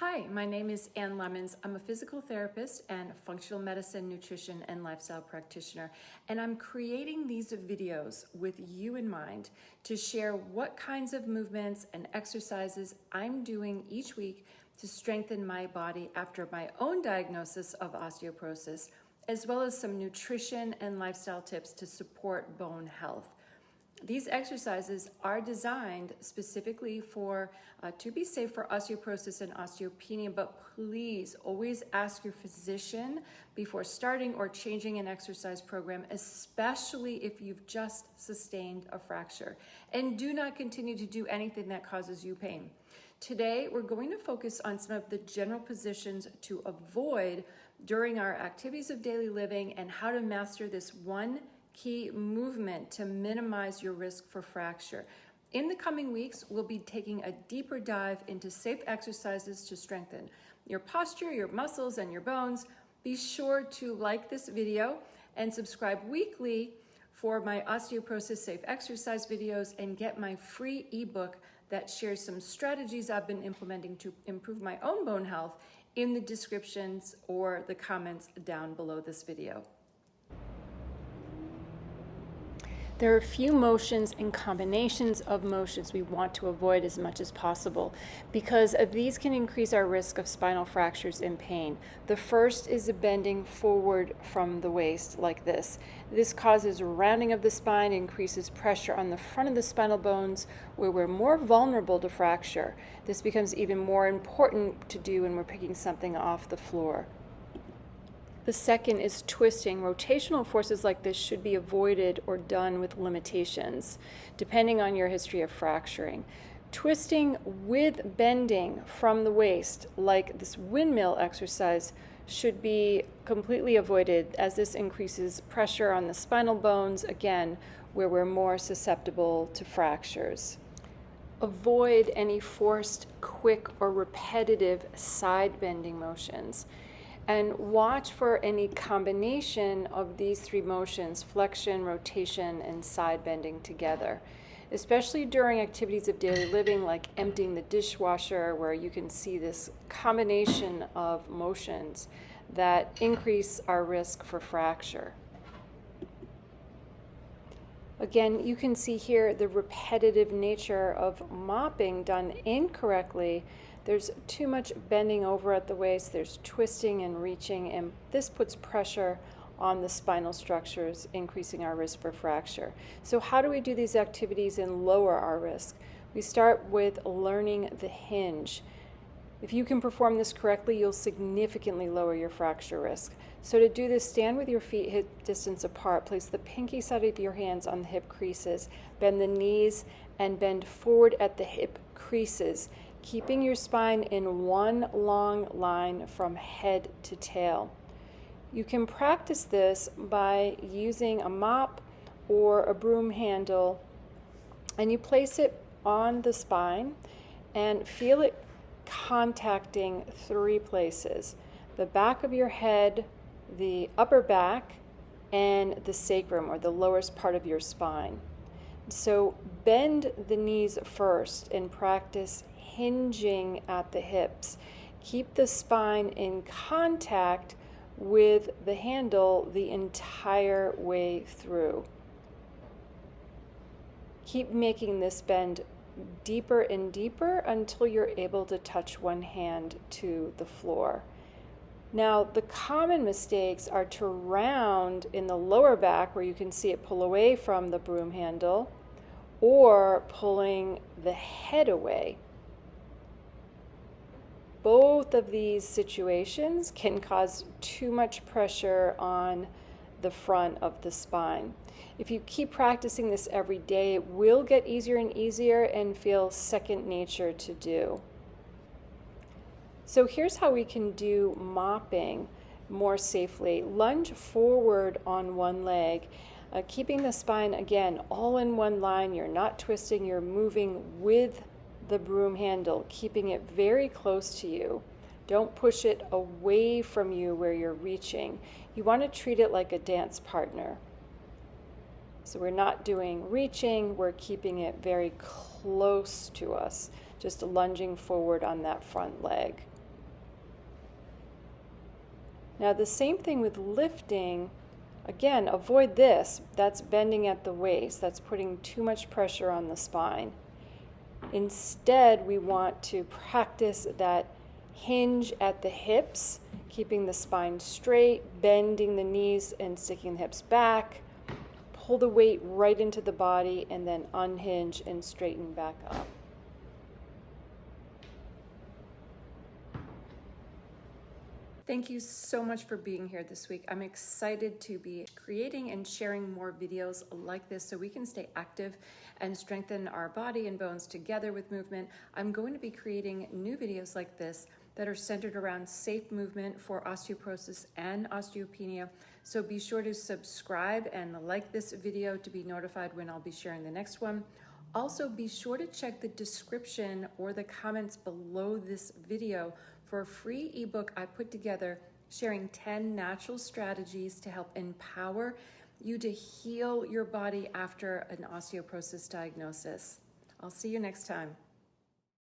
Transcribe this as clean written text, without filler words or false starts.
Hi, my name is Ann Lemons. I'm a physical therapist and functional medicine, nutrition, and lifestyle practitioner. And I'm creating these videos with you in mind to share what kinds of movements and exercises I'm doing each week to strengthen my body after my own diagnosis of osteoporosis, as well as some nutrition and lifestyle tips to support bone health. These exercises are designed specifically to be safe for osteoporosis and osteopenia, but please always ask your physician before starting or changing an exercise program, especially if you've just sustained a fracture. And do not continue to do anything that causes you pain. Today, we're going to focus on some of the general positions to avoid during our activities of daily living and how to master this one key movement to minimize your risk for fracture. In the coming weeks, we'll be taking a deeper dive into safe exercises to strengthen your posture, your muscles, and your bones. Be sure to like this video and subscribe weekly for my osteoporosis safe exercise videos and get my free ebook that shares some strategies I've been implementing to improve my own bone health in the descriptions or the comments down below this video. There are a few motions and combinations of motions we want to avoid as much as possible because these can increase our risk of spinal fractures and pain. The first is bending forward from the waist like this. This causes rounding of the spine, increases pressure on the front of the spinal bones where we're more vulnerable to fracture. This becomes even more important to do when we're picking something off the floor. The second is twisting. Rotational forces like this should be avoided or done with limitations, depending on your history of fracturing. Twisting with bending from the waist, like this windmill exercise, should be completely avoided as this increases pressure on the spinal bones, again, where we're more susceptible to fractures. Avoid any forced, quick, or repetitive side bending motions. And watch for any combination of these three motions, flexion, rotation, and side bending together, especially during activities of daily living like emptying the dishwasher, where you can see this combination of motions that increase our risk for fracture. Again, you can see here the repetitive nature of mopping done incorrectly. There's too much bending over at the waist, there's twisting and reaching, and this puts pressure on the spinal structures, increasing our risk for fracture. So how do we do these activities and lower our risk? We start with learning the hinge. If you can perform this correctly, you'll significantly lower your fracture risk. So to do this, stand with your feet hip distance apart. Place the pinky side of your hands on the hip creases. Bend the knees and bend forward at the hip creases, keeping your spine in one long line from head to tail. You can practice this by using a mop or a broom handle, and you place it on the spine and feel it contacting three places: the back of your head, the upper back, and the sacrum, or the lowest part of your spine. So bend the knees first and practice hinging at the hips. Keep the spine in contact with the handle the entire way through. Keep making this bend deeper and deeper until you're able to touch one hand to the floor. Now, the common mistakes are to round in the lower back, where you can see it pull away from the broom handle, or pulling the head away. Both of these situations can cause too much pressure on the front of the spine. If you keep practicing this every day, it will get easier and easier and feel second nature to do. So here's how we can do mopping more safely. Lunge forward on one leg, keeping the spine, again, all in one line. You're not twisting, you're moving with the broom handle, keeping it very close to you. Don't push it away from you where you're reaching. You want to treat it like a dance partner. So we're not doing reaching, we're keeping it very close to us, just lunging forward on that front leg. Now the same thing with lifting. Again, avoid this. That's bending at the waist. That's putting too much pressure on the spine. Instead, we want to practice that hinge at the hips, keeping the spine straight, bending the knees and sticking the hips back. Pull the weight right into the body and then unhinge and straighten back up. Thank you so much for being here this week. I'm excited to be creating and sharing more videos like this so we can stay active and strengthen our body and bones together with movement. I'm going to be creating new videos like this that are centered around safe movement for osteoporosis and osteopenia. So be sure to subscribe and like this video to be notified when I'll be sharing the next one. Also, be sure to check the description or the comments below this video for a free ebook I put together sharing 10 natural strategies to help empower you to heal your body after an osteoporosis diagnosis. I'll see you next time.